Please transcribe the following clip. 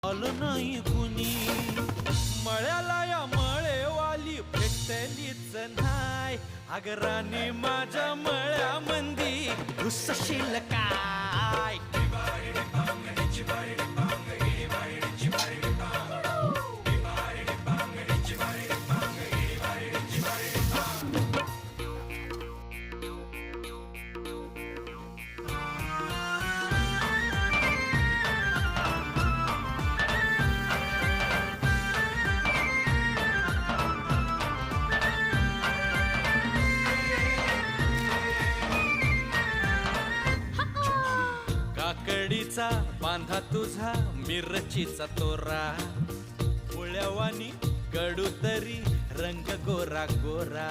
आलं नाही कुणी. मळ्याला या मळेवाली भेटलीच नाय. अग राणी माझ्या मळ्यामंदी घुसशील काय. काकडीचा बांधा तुझा मिरचीचा तोरा. मुळ्यावानी कडू तरी रंग गोरा गोरा.